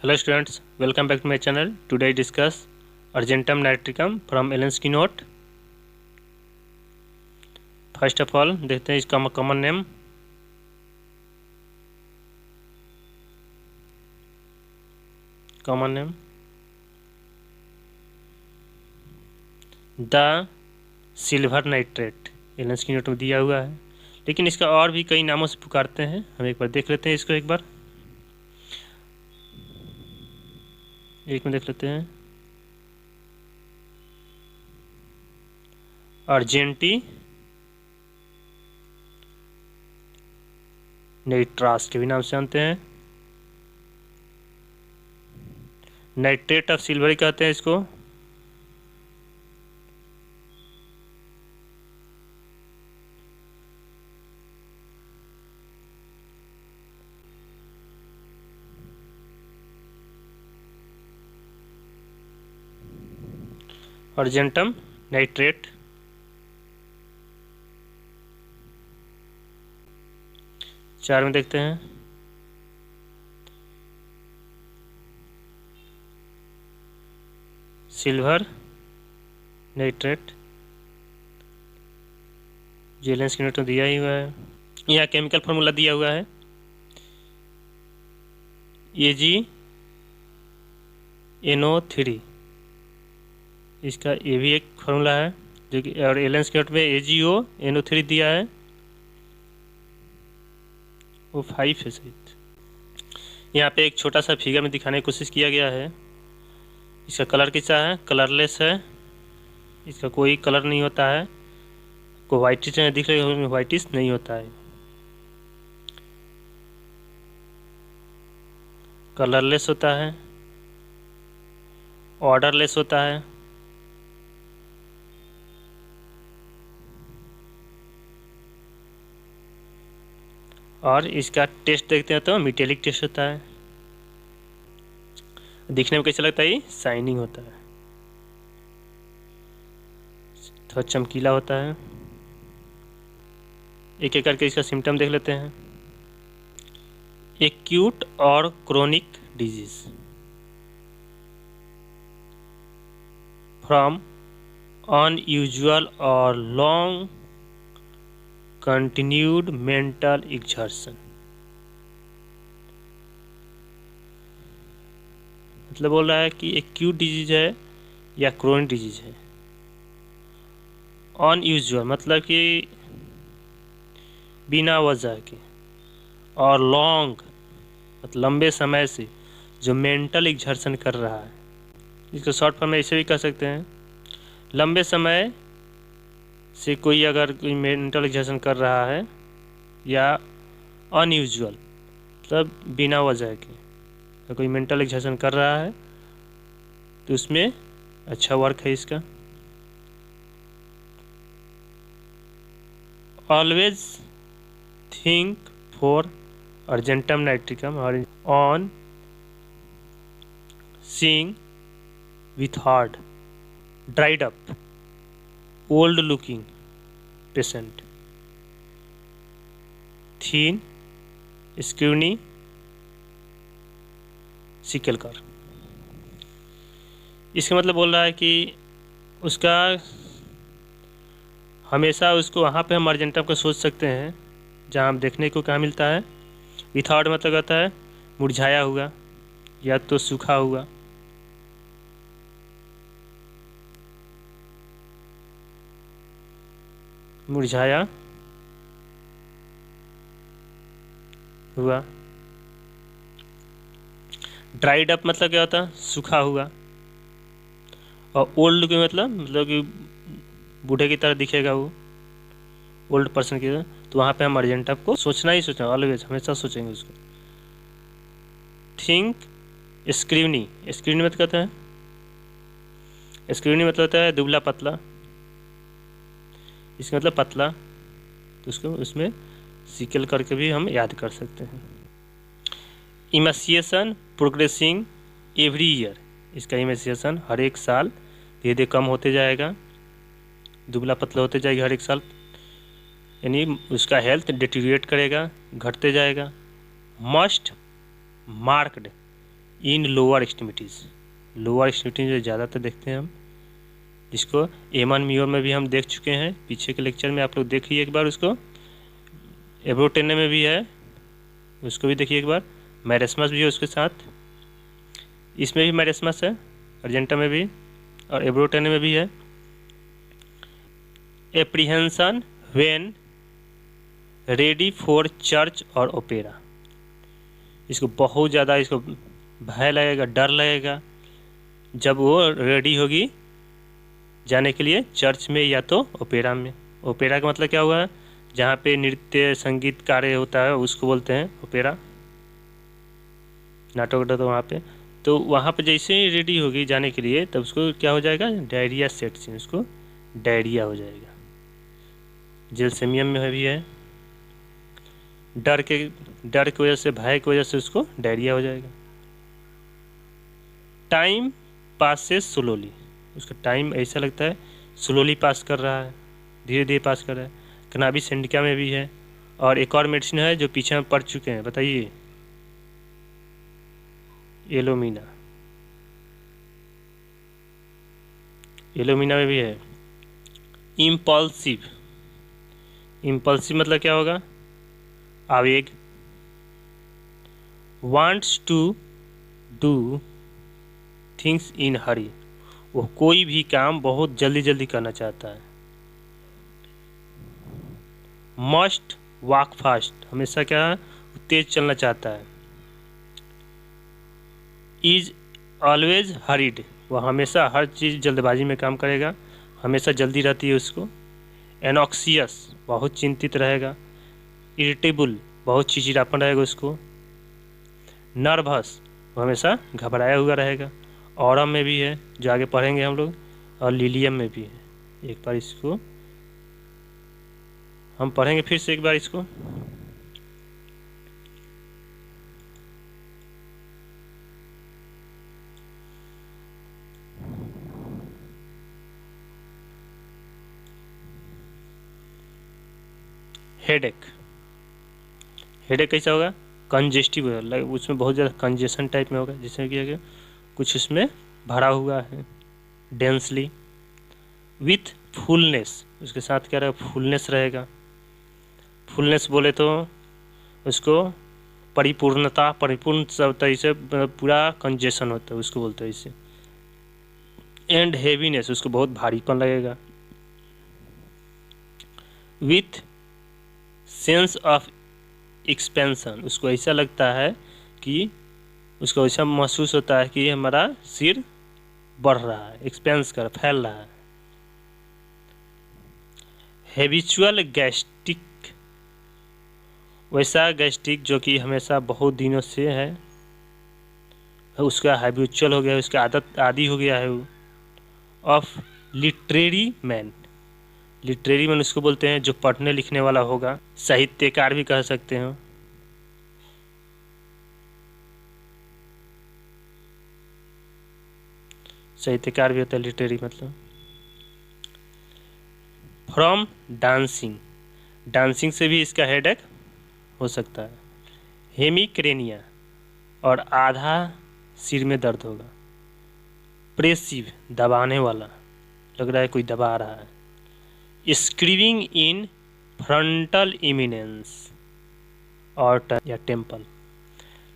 Hello students, welcome back to my channel. Today I discuss Argentum nitricum from Allen's keynote. First of all देखते हैं इसका common name. Common name the silver nitrate Allen's key note में दिया हुआ है, लेकिन इसका और भी कई नामों से पुकारते हैं. हम एक बार देख लेते हैं इसको. एक में देख लेते हैं. अर्जेंटी नाइट्रास के भी नाम से जानते हैं. नाइट्रेट ऑफ सिल्वर ही कहते हैं इसको. Argentum nitrate. चार में देखते हैं. Silver nitrate. जेलेंस की नोट में दिया ही हुआ है. यहाँ केमिकल फार्मूला दिया हुआ है AgNO3. इसका ये भी एक फार्मूला है जो कि, और एलेंस के नोट में AgONO3 दिया है. वो 5 है सही. यहाँ पे एक छोटा सा फिगर में दिखाने की कोशिश किया गया है. इसका कलर कैसा है? कलरलेस है. इसका कोई कलर नहीं होता है. को वाइटिश दिख रही है, वाइटिश नहीं होता है. कलरलेस होता है, ऑर्डरलेस होता है, और इसका टेस्ट देखते हैं तो मेटेलिक टेस्ट होता है. दिखने में कैसा लगता है? ये शाइनिंग होता है, थोड़ा चमकीला होता है. एक एक करके इसका सिम्टम देख लेते हैं. एक्यूट और क्रोनिक डिजीज फ्रॉम अनयूजुअल और लॉन्ग कंटिन्यूड मेंटल एक्सर्शन. मतलब बोल रहा है कि एक्यूट डिजीज है या क्रोनिक डिजीज है. अनयूजुअल मतलब कि बिना वजह के, और लॉन्ग मतलब लंबे समय से जो मेंटल एक्सर्शन कर रहा है. इसको शॉर्ट फॉर्म में ऐसे भी कह सकते हैं. लंबे समय से कोई अगर कोई मेंटल एक्सर्शन कर रहा है, या अनयूजुअल मतलब बिना वजह के तो कोई मेंटल एक्सर्शन कर रहा है, तो उसमें अच्छा वर्क है इसका. Always think for argentum nitricum on seeing with hard, dried up, old looking patient, thin, scrawny, sickle car. इसका मतलब बोल रहा है कि उसका हमेशा उसको वहाँ पे हम अर्जेंटम को सोच सकते हैं जहाँ हम देखने को क्या मिलता है. विथआउट मतलब कहता है मुरझाया हुआ या तो सूखा हुआ. मुरझाया हुआ. ड्राइड अप मतलब क्या होता है? सूखा हुआ. और ओल्ड के मतलब कि बूढ़े की तरह दिखेगा वो, ओल्ड पर्सन की तरह. तो वहाँ पे हम अर्जेंटम को सोचना ही सोचना, ऑलवेज हमेशा सोचेंगे उसको. थिंक स्क्रीवनी. स्क्रीवनी मतलब कहते हैं, स्क्रीवनी मतलब होता है दुबला पतला. इसका मतलब पतला, तो उसको उसमें सिकल करके भी हम याद कर सकते हैं. Emaciation progressing every year. इसका इमेसिएशन हर एक साल धीरे धीरे कम होते जाएगा, दुबला पतला होते जाएगा हर एक साल. यानी उसका हेल्थ डिटीरिएट करेगा, घटते जाएगा. Must marked in lower extremities. Lower extremities ज़्यादातर देखते हैं हम, जिसको एमन म्योर में भी हम देख चुके हैं पीछे के लेक्चर में, आप लोग देखिए एक बार उसको। एब्रोटेने में भी है, उसको भी देखिए एक बार। मैरेस्मस भी है उसके साथ, इसमें भी मैरेस्मस है, अर्जेंटा में भी और एब्रोटेने में भी है। Apprehension when ready for church और ओपेरा, इसको बहुत ज़्यादा इसको भय लगेगा, डर लगेगा जब वो रेडी होगी जाने के लिए चर्च में या तो ओपेरा में। ओपेरा का मतलब क्या हुआ, जहाँ पे नृत्य संगीत कार्य होता है उसको बोलते हैं ओपेरा, नाटक होता तो वहाँ पे। तो वहाँ पे जैसे ही रेडी होगी जाने के लिए तब उसको क्या हो जाएगा, डायरिया सेट से, उसको डायरिया हो जाएगा। जेलसेमियम में भी है, डर की वजह से, भय की वजह से उसको डायरिया हो जाएगा। टाइम पासेस स्लोली, उसका टाइम ऐसा लगता है स्लोली पास कर रहा है, धीरे धीरे पास कर रहा है। कनाबिस इंडिका में भी है। और एक और मेडिसिन है जो पीछे में पढ़ चुके हैं, बताइए। एलोमिना, एलोमिना में भी है। इम्पल्सिव, इम्पल्सिव मतलब क्या होगा, आवेग। Wants to do things in hurry, वो कोई भी काम बहुत जल्दी जल्दी करना चाहता है। मस्ट वॉक फास्ट, हमेशा क्या तेज चलना चाहता है। इज ऑलवेज हरीड, वह हमेशा हर चीज़ जल्दबाजी में काम करेगा, हमेशा जल्दी रहती है उसको। एनॉक्सियस, बहुत चिंतित रहेगा। इरिटेबल, बहुत चिड़चिड़ापन रहेगा उसको। नर्वस, वो हमेशा घबराया हुआ रहेगा। ऑरम में भी है जो आगे पढ़ेंगे हम लोग, और लिलियम में भी है। एक बार इसको हम पढ़ेंगे फिर से एक बार इसको। हेडेक, हेडेक कैसा होगा, कंजेस्टिव होगा, उसमें बहुत ज़्यादा कंजेशन टाइप में होगा, जिसमें कि कुछ उसमें भरा हुआ है डेंसली। विथ फुलनेस, उसके साथ क्या रहेगा, फुलनेस रहेगा। फुलनेस बोले तो उसको परिपूर्णता, परिपूर्ण सब तरह से पूरा कंजेशन होता है उसको बोलते हैं इसे। एंड हेवीनेस, उसको बहुत भारीपन लगेगा। विथ सेंस ऑफ एक्सपेंशन, उसको ऐसा लगता है कि उसको ऐसा महसूस होता है कि हमारा सिर बढ़ रहा है, एक्सपेंस कर, फैल रहा है। हैबिचुअल गैस्ट्रिक, वैसा गैस्ट्रिक जो कि हमेशा बहुत दिनों से है, उसका हैबिचुअल हो गया, उसका आदत आदि हो गया है वो। Of literary man, literary man उसको बोलते हैं जो पढ़ने लिखने वाला होगा, साहित्यकार भी कह सकते हैं। साहित्यकार भी होता है लिटरेरी मतलब। फ्रॉम डांसिंग, डांसिंग से भी इसका हेडेक हो सकता है। हेमिक्रेनिया, और आधा सिर में दर्द होगा। प्रेसिव, दबाने वाला, लग रहा है कोई दबा रहा है। स्क्रीविंग इन फ्रंटल इमिनेंस और या टेम्पल,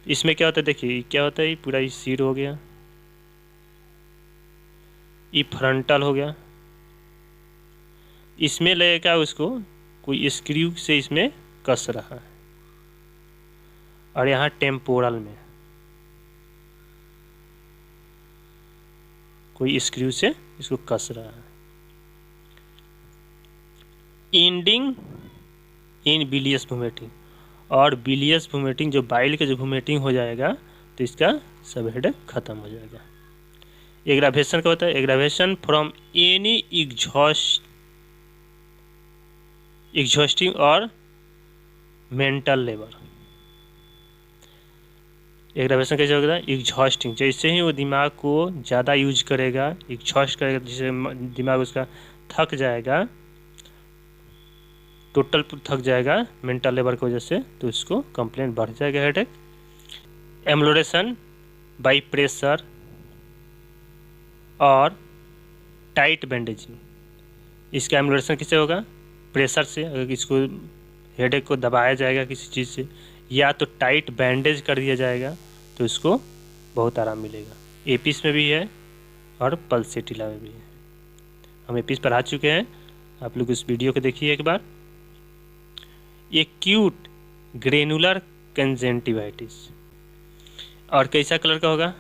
इसमें क्या होता है, देखिए क्या होता है, पूरा ये सिर हो गया, ये फ्रंटल हो गया, इसमें लगेगा उसको कोई स्क्रू से इसमें कस रहा है, और यहाँ टेम्पोरल में कोई स्क्रू से इसको कस रहा है। एंडिंग इन बिलियस वोमिटिंग, और बिलियस वोमिटिंग जो बाइल का जो वोमिटिंग हो जाएगा तो इसका सब हेडेक खत्म हो जाएगा। एग्रावेशन क्या होता है, एग्रावेशन फ्रॉम एनी एग्जॉस्टिंग और मेंटल लेबर। एग्रावेशन कैसे होगा, एग्जॉस्टिंग, जैसे ही वो दिमाग को ज़्यादा यूज करेगा, एग्जॉस्ट करेगा, जिससे दिमाग उसका थक जाएगा, टोटल थक जाएगा मेंटल लेबर की वजह से, तो उसको कंप्लेंट बढ़ जाएगा, हेडेक। एम्लोरेशन बाई प्रेशर और टाइट बैंडेजिंग। इसका एम्यूलेशन किससे होगा? प्रेशर से। अगर इसको हेडेक को दबाया जाएगा किसी चीज़ से, या तो टाइट बैंडेज कर दिया जाएगा, तो इसको बहुत आराम मिलेगा। एपिस में भी है और पल्सेटिला में भी है। हम एपिस पढ़ा चुके हैं, आप लोग इस वीडियो को देखिए एक बार। एक्यूट ग्रेनुलर कंजंक्टिवाइटिस, और कैसा कलर का होगा?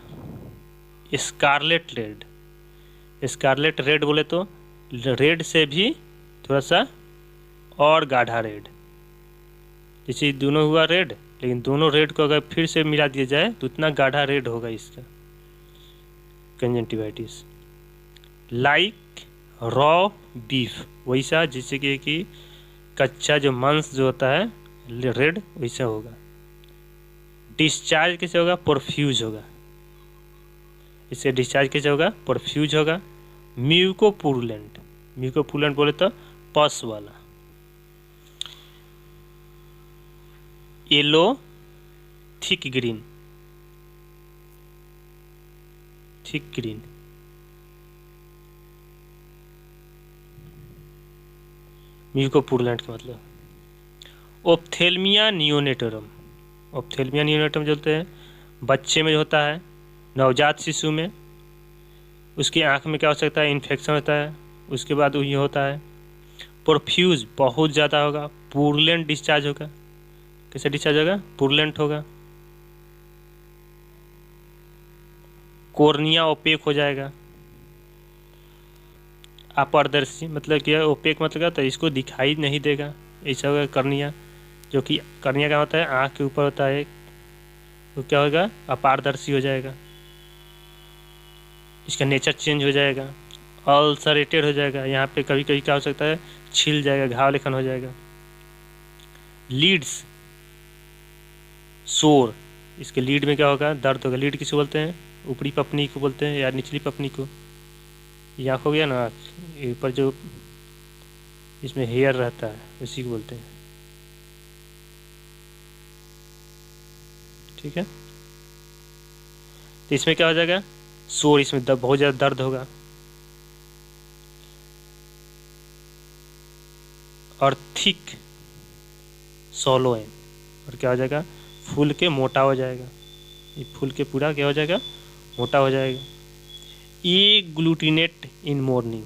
Scarlett red. स्कारलेट रेड बोले तो रेड से भी थोड़ा सा और गाढ़ा रेड, जैसे दोनों हुआ रेड, लेकिन दोनों रेड को अगर फिर से मिला दिया जाए तो उतना गाढ़ा रेड होगा इसका कंजंक्टिवाइटिस। लाइक रॉ बीफ, वैसा जैसे कि कच्चा जो मांस जो होता है रेड, वैसा होगा। डिस्चार्ज कैसे होगा? प्रोफ्यूज होगा। इससे डिस्चार्ज कैसे होगा? प्रोफ्यूज होगा। म्यूकोपुरुलेंट, म्यूकोपुरुलेंट बोले तो पस वाला। Yellow thick green, thick green. म्यूकोपुरुलेंट का मतलब ओप्थेल्मिया नियोनेटोरम। ओप्थेल्मिया नियोनेटोरम जो होते हैं बच्चे में जो होता है, नवजात शिशु में, उसकी आँख में क्या हो सकता है? इन्फेक्शन होता है। उसके बाद ये होता है प्रोफ्यूज, बहुत ज़्यादा होगा। पुरुलेंट डिस्चार्ज होगा। कैसे डिस्चार्ज होगा? पुरुलेंट होगा। कोर्निया ओपेक हो जाएगा। अपारदर्शी मतलब क्या? ओपेक मतलब क्या? तो इसको दिखाई नहीं देगा, ऐसा होगा कर्निया। जो कि कर्निया का होता है आँख के ऊपर होता है, तो क्या होगा? अपारदर्शी हो जाएगा। इसका नेचर चेंज हो जाएगा, अल्सरेटेड हो जाएगा। यहाँ पे कभी कभी क्या हो सकता है? छिल जाएगा, घाव लेखन हो जाएगा। लीड्स सोर, इसके लीड में क्या होगा? दर्द होगा। लीड किसे बोलते हैं? ऊपरी पपनी को बोलते हैं या निचली पपनी को। ये आँख हो गया ना, ऊपर जो इसमें हेयर रहता है उसी को बोलते हैं। ठीक है, तो इसमें क्या हो जाएगा? सोर, इसमें बहुत ज़्यादा दर्द होगा। और थिक सोलोएन, और क्या हो जाएगा? फूल के मोटा हो जाएगा। ये फूल के पूरा क्या हो जाएगा? मोटा हो जाएगा। ए ग्लूटिनेट इन मॉर्निंग,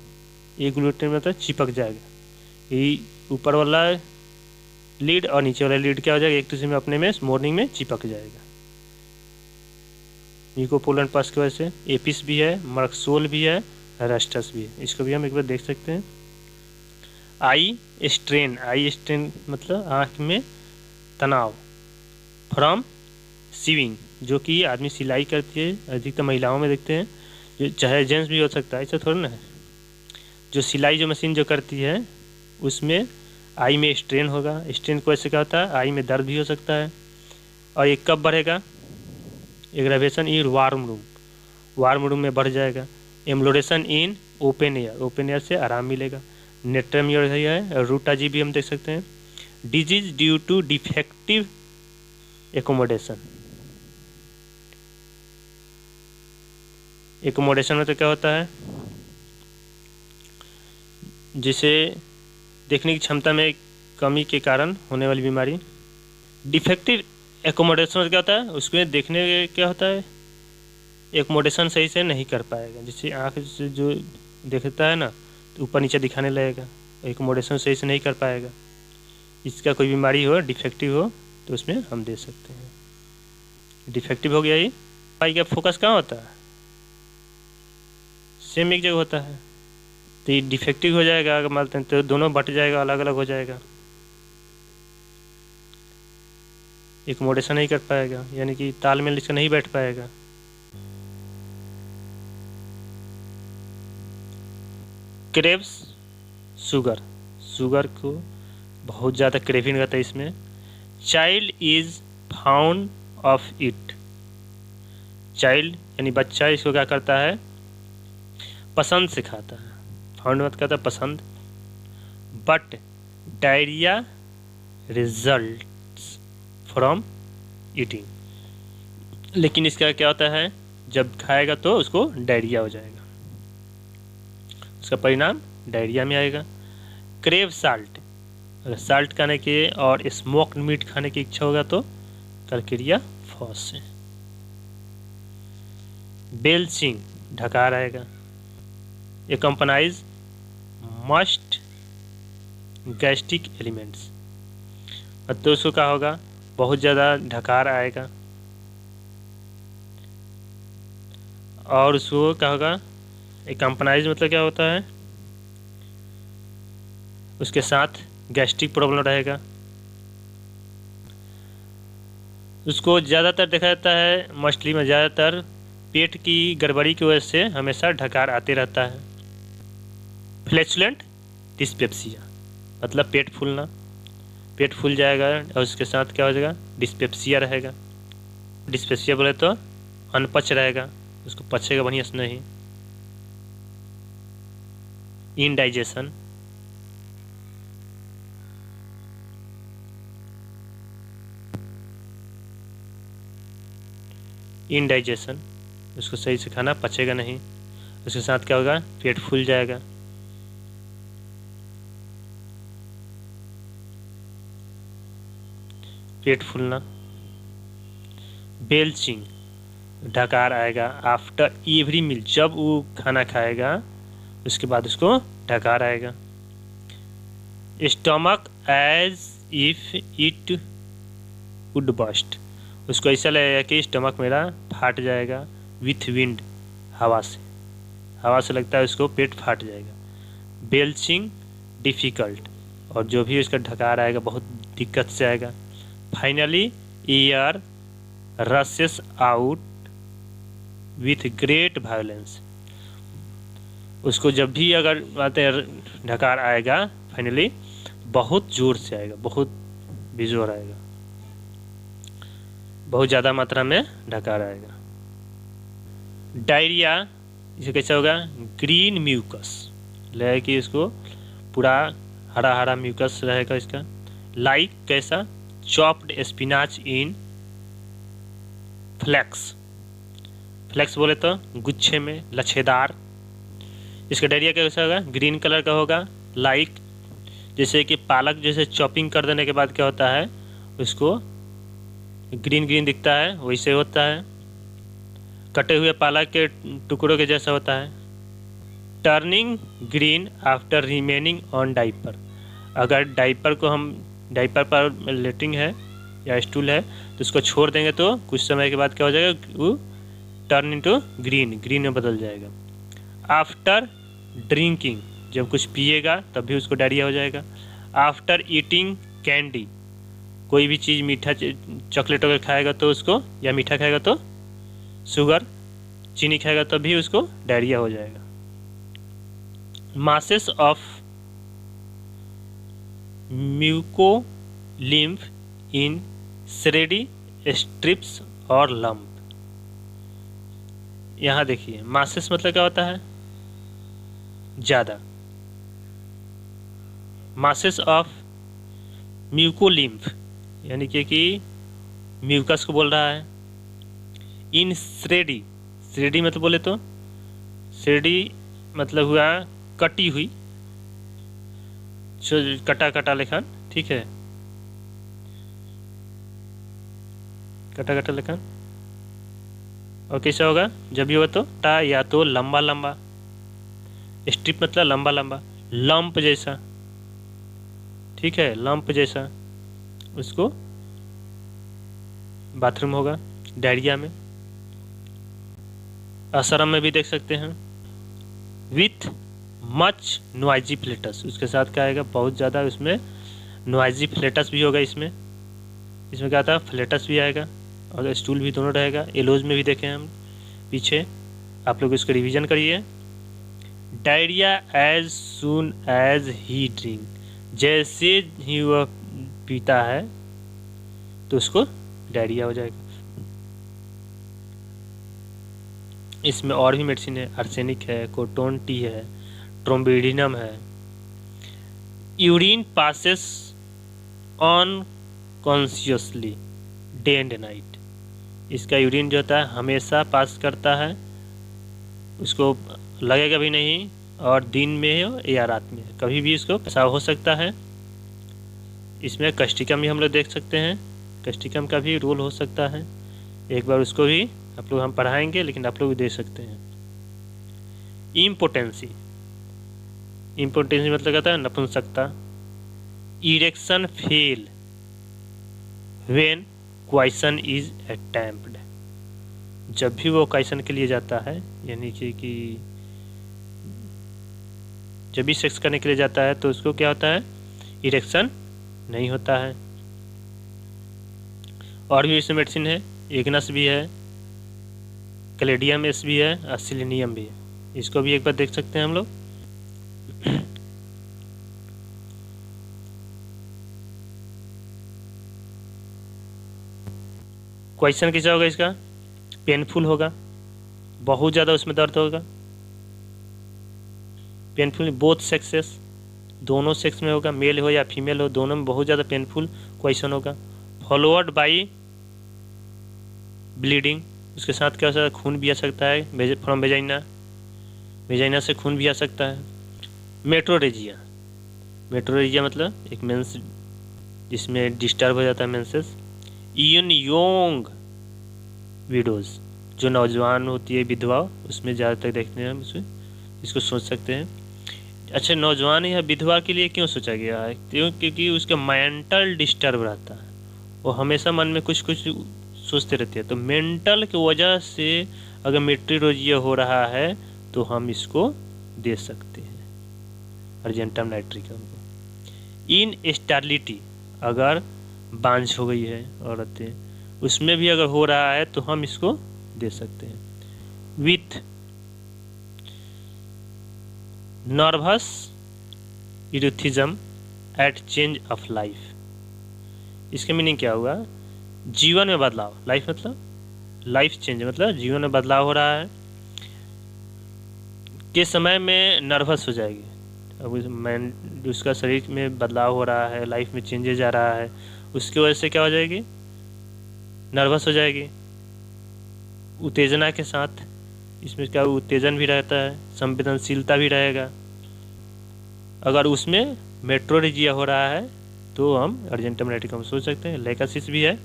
ए ग्लूटिनेट मतलब चिपक जाएगा। ये ऊपर वाला लीड और नीचे वाला लीड क्या हो जाएगा? एक दूसरे में अपने में मॉर्निंग में चिपक जाएगा। म्यूकोपुरुलेंट पस की वजह से। एपिस भी है, मर्क्सोल भी है, रस्टस भी है। इसको भी हम एक बार देख सकते हैं। आई स्ट्रेन, आई स्ट्रेन मतलब आँख में तनाव। फ्रॉम सीविंग, जो कि आदमी सिलाई करती है, अधिकतर महिलाओं में देखते हैं, जो चाहे जेंट्स भी हो सकता है, ऐसा थोड़ा ना है। जो सिलाई जो मशीन जो करती है उसमें आई में स्ट्रेन होगा। स्ट्रेन को ऐसे क्या होता है? आई में दर्द भी हो सकता है। और ये कब बढ़ेगा? Aggravation in warm room, warm room में बढ़ जाएगा। Amelioration in open air, open air से आराम मिलेगा। नेट्रमियर है, रूटाजी भी हम देख सकते हैं। Disease due to defective accommodation, accommodation में तो क्या होता है? जिसे देखने की क्षमता में कमी के कारण होने वाली बीमारी। डिफेक्टिव एकोमोडेशन क्या होता है? उसमें देखने क्या होता है? एकोमोडेशन सही से नहीं कर पाएगा। जैसे आँख से जो देखता है ना, तो ऊपर नीचे दिखाने लगेगा, एकोमोडेशन सही से नहीं कर पाएगा। इसका कोई बीमारी हो, डिफेक्टिव हो, तो उसमें हम दे सकते हैं। डिफेक्टिव हो गया ये। आई का फोकस कहाँ होता है? सेम एक जगह होता है। तो ये डिफेक्टिव हो जाएगा अगर मानते हैं, तो दोनों बट जाएगा, अलग अलग हो जाएगा, एकोमोडेशन नहीं कर पाएगा, यानी कि तालमेल इसका नहीं बैठ पाएगा। क्रेव्स शुगर, शुगर को बहुत ज़्यादा क्रेविंग रहता है इसमें। Child is found of it, child यानी बच्चा इसको क्या करता है? पसंद से खाता है। फाउंड मत कहता पसंद। But diarrhoea results from eating, लेकिन इसका क्या होता है, जब खाएगा तो उसको डायरिया हो जाएगा, उसका परिणाम डायरिया में आएगा। क्रेव साल्ट, अगर साल्ट खाने की और स्मोक्ड मीट खाने की इच्छा होगा तो कलकेरिया फॉस से। बेल्चिंग, ढकार आएगा। ये कंपनाइज मस्ट गैस्ट्रिक एलिमेंट्स, तो उसको क्या होगा, बहुत ज़्यादा ढकार आएगा और उसको क्या होगा, एक कंपनाइज मतलब क्या होता है, उसके साथ गैस्ट्रिक प्रॉब्लम रहेगा। उसको ज़्यादातर देखा जाता है मछली में, ज़्यादातर पेट की गड़बड़ी की वजह से हमेशा ढकार आते रहता है। फ्लैचुलेंट डिस्पेप्सिया, मतलब पेट फूलना, पेट फूल जाएगा और उसके साथ क्या हो जाएगा, डिस्पेप्सिया रहेगा। डिस्पेप्सिया बोले तो अनपच रहेगा, उसको पचेगा बढ़िया से नहीं। इनडाइजेशन, इनडाइजेशन, उसको सही से खाना पचेगा नहीं, उसके साथ क्या होगा, पेट फूल जाएगा। पेट फूलना। बेल्चिंग, ढकार आएगा आफ्टर एवरी मील, जब वो खाना खाएगा उसके बाद उसको ढकार आएगा। Stomach as if it would burst, उसको ऐसा लगेगा कि स्टमक मेरा फाट जाएगा। विथ विंड, हवा से लगता है उसको पेट फाट जाएगा। बेल्चिंग डिफ़िकल्ट, और जो भी उसका ढकार आएगा बहुत दिक्कत से आएगा। Finally air रसेस out with great violence, उसको जब भी अगर आते ढकार आएगा फाइनली बहुत ज़ोर से आएगा, बहुत बेजोर आएगा, बहुत ज़्यादा मात्रा में ढकार आएगा। डायरिया, इसे कैसा होगा, ग्रीन म्यूकस, लगेगा कि इसको पूरा हरा हरा म्यूकस रहेगा इसका। लाइक कैसा, चॉप्ड स्पिनाच इन फ्लैक्स, फ्लैक्स बोले तो गुच्छे में लच्छेदार। इसका डायरिया कैसा होगा, ग्रीन कलर का होगा। लाइक जैसे कि पालक जैसे चॉपिंग कर देने के बाद क्या होता है, उसको ग्रीन ग्रीन दिखता है, वैसे होता है। कटे हुए पालक के टुकड़ों के जैसा होता है। Turning green after remaining on diaper, अगर डाइपर को हम डाइपर पर लेटिंग है या स्टूल है तो उसको छोड़ देंगे तो कुछ समय के बाद क्या हो जाएगा, वो टर्न इनटू ग्रीन में बदल जाएगा। आफ्टर ड्रिंकिंग, जब कुछ पिएगा तब भी उसको डायरिया हो जाएगा। आफ्टर ईटिंग कैंडी, कोई भी चीज़ मीठा चॉकलेट वगैरह खाएगा तो उसको, या मीठा खाएगा तो शुगर चीनी खाएगा तब भी उसको डायरिया हो जाएगा। Masses of mucolymph in shreddy strips और लंप, यहाँ देखिए मासेस मतलब क्या होता है, ज़्यादा। मासेस ऑफ म्यूकोलिम्फ यानी कि म्यूकस को बोल रहा है। इन श्रेडी, श्रेडी मतलब बोले तो श्रेडी मतलब हुआ कटी हुई, कटा कटा लेखन, ठीक है, कटा कटा लेखन। और कैसा होगा, जब भी हो तो टा या तो लंबा लंबा, स्ट्रिप मतलब लंबा लंबा, लंप जैसा, ठीक है, लंप जैसा, उसको बाथरूम होगा डायरिया में। असरम में भी देख सकते हैं। विथ मच नॉइजी फ्लेटस, उसके साथ क्या आएगा, बहुत ज़्यादा उसमें नॉइजी फ्लेटस भी होगा। इसमें क्या आता है, फ्लेटस भी आएगा और स्टूल भी दोनों रहेगा। एलोज में भी देखें हम पीछे, आप लोग इसको रिवीजन करिए। Diarrhoea as soon as he drink, जैसे ही वह पीता है तो उसको डायरिया हो जाएगा। इसमें और भी मेडिसिन है, आर्सेनिक है, कोटोन टी है, ट्रोम्बेडिनम है। Urine passes on consciously day and night, इसका यूरिन जो होता है हमेशा पास करता है, उसको लगेगा भी नहीं, और दिन में हो या रात में कभी भी इसको पेशाब हो सकता है। इसमें कस्टिकम भी हम लोग देख सकते हैं, कस्टिकम का भी रोल हो सकता है। एक बार उसको भी आप लोग हम पढ़ाएंगे, लेकिन आप लोग भी देख सकते हैं। इम्पोटेंसी, इम्पोटेंसी मतलब कहता है नपुंसकता। Erection fail when question is attempt, जब भी वो क्वेश्चन के लिए जाता है, यानी कि जब भी सेक्स करने के लिए जाता है तो उसको क्या होता है, इरेक्शन नहीं होता है। और भी इसमें मेडिसिन है, एग्नस भी है, कैलेडियम एस भी है, और सिलेनियम भी है। इसको भी एक बार देख सकते हैं हम लोग। क्वेश्चन कैसा होगा इसका, पेनफुल होगा, बहुत ज़्यादा उसमें दर्द होगा। पेनफुल बोथ सेक्सेस, दोनों सेक्स में होगा, मेल हो या फीमेल हो, दोनों में बहुत ज़्यादा पेनफुल क्वेश्चन होगा। फॉलोअर्ड बाई ब्लीडिंग, उसके साथ क्या हो सकता है, खून भी आ सकता है फ्रॉम वेजाइना, वेजाइना से खून भी आ सकता है। मेट्रोरेजिया, मेट्रोरेजिया मतलब एक मेंस जिसमें डिस्टर्ब हो जाता है मेंसेस। इन योंग विडोज़, जो नौजवान होती है विधवा, उसमें ज़्यादातर देखते हैं हम उसमें, इसको सोच सकते हैं। अच्छा, नौजवान या विधवा के लिए क्यों सोचा गया है, क्योंकि उसका मेंटल डिस्टर्ब रहता है, वो हमेशा मन में कुछ कुछ सोचते रहती है। तो मेंटल की वजह से अगर मेट्रोरेजिया हो रहा है तो हम इसको दे सकते हैं अर्जेंटम नाइट्रिकम को। इन स्टेरिलिटी, अगर बांझ हो गई है औरतें, उसमें भी अगर हो रहा है तो हम इसको दे सकते हैं। With nervous erethism at change of life, इसका मीनिंग क्या हुआ, जीवन में बदलाव, लाइफ मतलब लाइफ चेंज मतलब जीवन में बदलाव हो रहा है के समय में नर्वस हो जाएगी। अब उसका शरीर में बदलाव हो रहा है, लाइफ में चेंजेज आ रहा है, उसकी वजह से क्या हो जाएगी, नर्वस हो जाएगी। उत्तेजना के साथ, इसमें क्या उत्तेजन भी रहता है, संवेदनशीलता भी रहेगा। अगर उसमें मेट्रोरेजिया हो रहा है तो हम अर्जेंटम नाइट्रिकम सोच सकते हैं। लेकासिस भी है।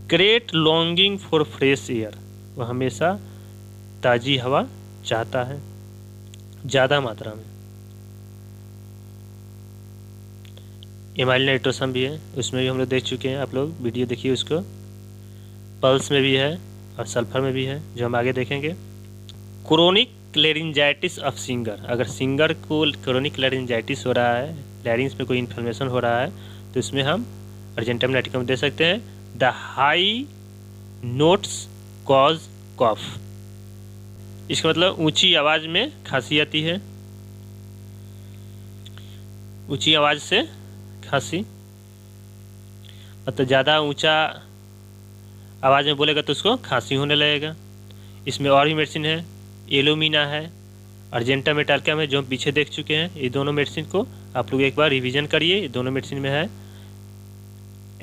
Great longing for fresh air, वह हमेशा ताज़ी हवा चाहता है ज़्यादा मात्रा में। इमाइल नाइट्रोसम भी है, उसमें भी हम लोग देख चुके हैं, आप लोग वीडियो देखिए उसको। पल्स में भी है और सल्फर में भी है, जो हम आगे देखेंगे। क्रोनिक लैरिंजाइटिस ऑफ सिंगर, अगर सिंगर को क्रोनिक लैरिंजाइटिस हो रहा है, लैरिंग्स में कोई इन्फ्लेमेशन हो रहा है, तो इसमें हम अर्जेंटम नाइट्रिकम दे सकते हैं। द हाई नोट्स कॉज कॉफ, इसका मतलब ऊंची आवाज़ में खांसी आती है, ऊंची आवाज़ से खांसी, मतलब ज़्यादा ऊंचा आवाज़ में बोलेगा तो उसको खांसी होने लगेगा। इसमें और भी मेडिसिन है, एलोमिना है, अर्जेंटम मेटालिकम है, जो हम पीछे देख चुके हैं। ये दोनों मेडिसिन को आप लोग एक बार रिवीजन करिए, ये दोनों मेडिसिन में है।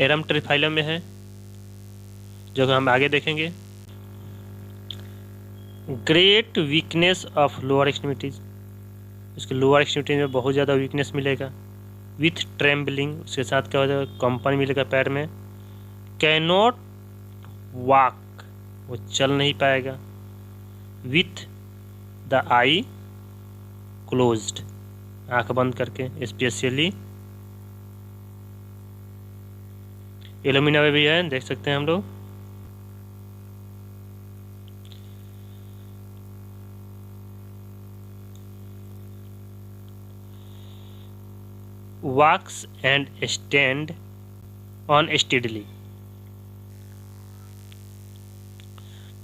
एरम ट्रिफाइलम में है, जो हम आगे देखेंगे। Great weakness of lower extremities, उसके लोअर एक्सट्रीमिटीज में बहुत ज़्यादा वीकनेस मिलेगा। विथ ट्रेम्बलिंग, उसके साथ क्या हो जाएगा, कंपन मिलेगा पैर में। कैनॉट वॉक, वो चल नहीं पाएगा। विथ द आई क्लोज्ड, आँख बंद करके। स्पेशली एलोमिना में भी है, देख सकते हैं हम लोग। Walks and stand on steadily,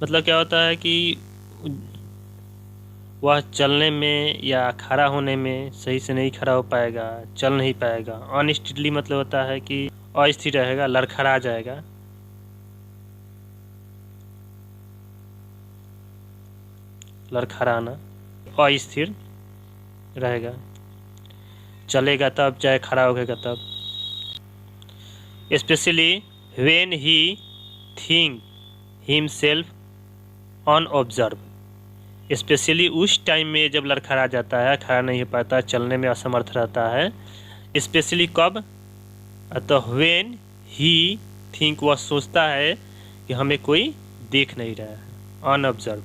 मतलब क्या होता है कि वह चलने में या खड़ा होने में सही से नहीं खड़ा हो पाएगा, चल नहीं पाएगा। अनस्टेडली मतलब होता है कि अस्थिर रहेगा, लड़खड़ा जाएगा। लड़खड़ाना, अस्थिर रहेगा, चलेगा तब, चाहे खड़ा होगा तब। Specially when he think himself unobserved, specially उस टाइम में जब लड़खड़ा जाता है, खड़ा नहीं हो पाता, चलने में असमर्थ रहता है। स्पेशली कब? तो व्हेन ही थिंक, वह सोचता है कि हमें कोई देख नहीं रहा है, अनऑब्जर्व,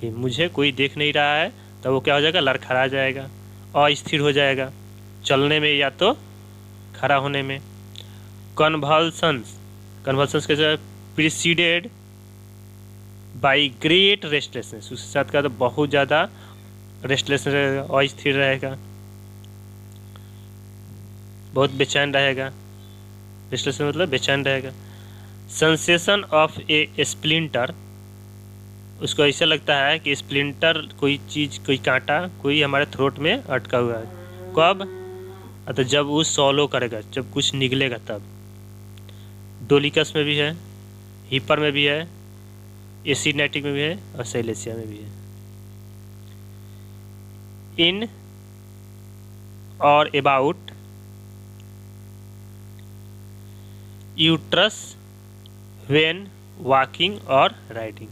ही मुझे कोई देख नहीं रहा है, तो वो क्या हो जाएगा? लड़खड़ा जाएगा, अस्थिर हो जाएगा, चलने में या तो खड़ा होने में। कन्वल्सन्स, कन्वल्सन्स कैसे? प्रीसीडेड बाई ग्रेट रेस्टलेसनेस, उसके साथ का तो बहुत ज़्यादा रेस्टलेसनेस रहेगा, अस्थिर रहेगा, बहुत बेचैन रहेगा। रेस्टलेसनेस मतलब बेचैन रहेगा। सेंसेशन ऑफ ए स्प्लिंटर, उसको ऐसा लगता है कि स्प्लिंटर, कोई चीज़, कोई कांटा, कोई हमारे थ्रोट में अटका हुआ है। कब? तो जब वो सॉलो करेगा, जब कुछ निकलेगा तब। डोलिकस में भी है, हिपर में भी है, एसिडनेटिक में भी है और सैलेसिया में भी है। इन और अबाउट यूट्रस व्हेन वॉकिंग और राइडिंग,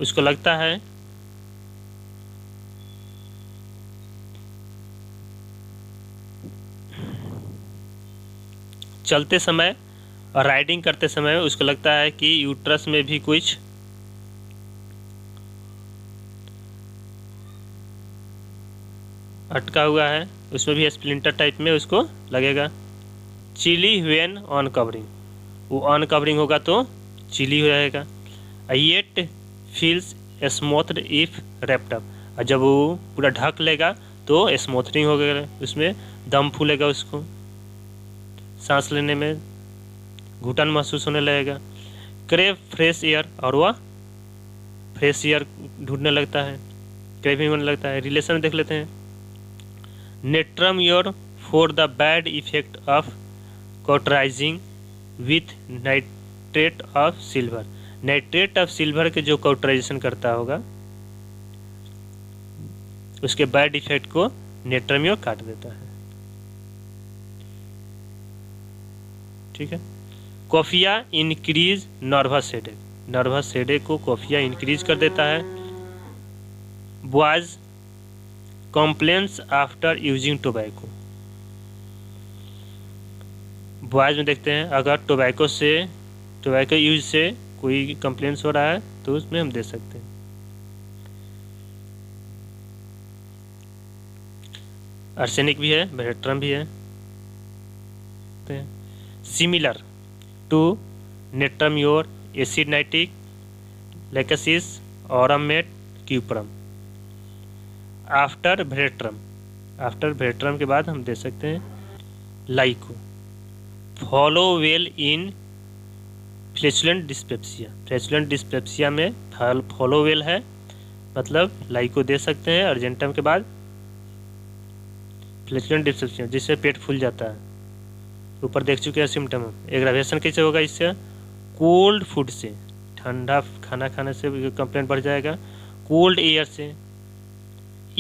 उसको लगता है चलते समय और राइडिंग करते समय, उसको लगता है कि यूट्रस में भी कुछ अटका हुआ है, उसमें भी स्प्लिंटर टाइप में उसको लगेगा। चिली व्हेन अनकवरिंग, वो अनकवरिंग होगा तो चिली हो रहेगा। Yet feels smothered if wrapped up, और जब वो पूरा ढक लेगा तो स्मूथनिंग हो गया, उसमें दम फूलेगा, उसको सांस लेने में घुटन महसूस होने लगेगा। क्रेव फ्रेश एयर, और वह फ्रेश एयर ढूंढने लगता है, क्रेविंग होने लगता है। रिलेशन देख लेते हैं। Natrum mur for the bad effect of cauterizing with nitrate of silver, nitrate of silver के जो कॉटराइजेशन करता होगा उसके बैड इफेक्ट को नेट्रमियो काट देता है। ठीक है। Coffea increase nervous headache, nervous headache को कोफिया इंक्रीज कर देता है। Boys complaints after using tobacco, boys में देखते हैं अगर टोबैको यूज से कोई कंप्लेंट्स हो रहा है तो उसमें हम दे सकते हैं। आर्सेनिक भी है, बेरेट्रम भी है। Similar to natrum mur, acid nitric, lachesis, aurum met, cuprum. After veratrum के बाद हम दे सकते हैं lyco. Follow well in flatulent dyspepsia, flatulent dyspepsia में फॉलो वेल है, मतलब लाइको दे सकते हैं अर्जेंटम के बाद। फ्लैचुलेंट डिस्पेप्सिया जिससे पेट फूल जाता है, ऊपर देख चुके हैं सिम्टम। एग्रावेशन कैसे होगा? इससे कोल्ड फूड से, ठंडा खाना खाने से कंप्लेंट बढ़ जाएगा। कोल्ड एयर से,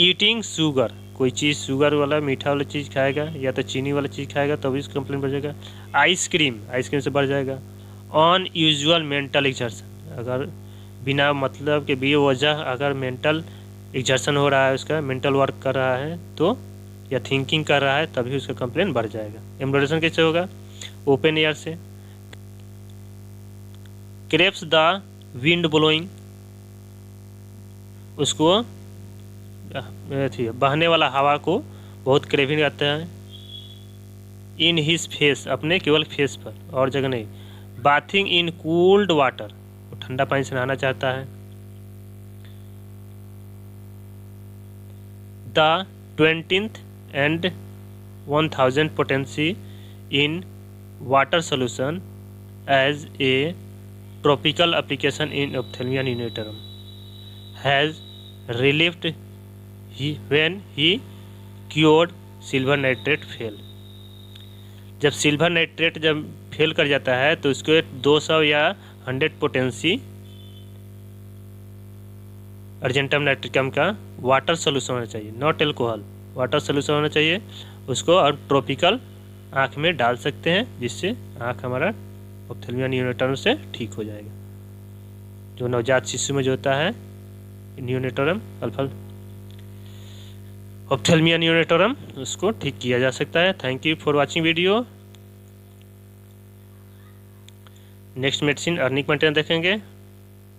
ईटिंग शुगर, कोई चीज़ शुगर वाला मीठा वाला चीज़ खाएगा या तो चीनी वाला चीज़ खाएगा तभी इसका कंप्लेंट बढ़ जाएगा। आइसक्रीम से बढ़ जाएगा। अनयूजुअल मेंटल एक्सर्शन, अगर बिना मतलब के बेवजह अगर मेंटल एक्सर्शन हो रहा है, उसका मेंटल वर्क कर रहा है तो, या थिंकिंग कर रहा है तभी उसका कंप्लेंट बढ़ जाएगा। एम्ब्रोडेशन कैसे होगा? ओपन एयर से। क्रेप्स द विंड ब्लोइंग, उसको बहने वाला हवा को बहुत क्रेविंग आता है। इन हिज फेस, अपने केवल फेस पर और जगह नहीं। बाथिंग इन कूल्ड वाटर, वो ठंडा पानी से नहाना चाहता है। The 20th and 1000 potency in water solution as a topical application in ophthalmia neonatal has relieved when he cured silver nitrate fail। जब सिल्वर नाइट्रेट जब फेल कर जाता है तो उसको 200 या 100 पोटेंसी अर्जेंटम नाइट्रिकम का वाटर सोल्यूशन होना चाहिए, नॉट एल्कोहल, वाटर सोल्यूशन होना चाहिए उसको, और ट्रॉपिकल आँख में डाल सकते हैं जिससे आँख हमारा ऑप्थेल्मिया नियोनेटरम से ठीक हो जाएगा। जो नवजात शिशु में जो होता है नियोनेटरम अल्फा ऑप्थेल्मिया नियोनेटरम, उसको ठीक किया जा सकता है। Thank you for watching video. Next medicine arnica montana देखेंगे।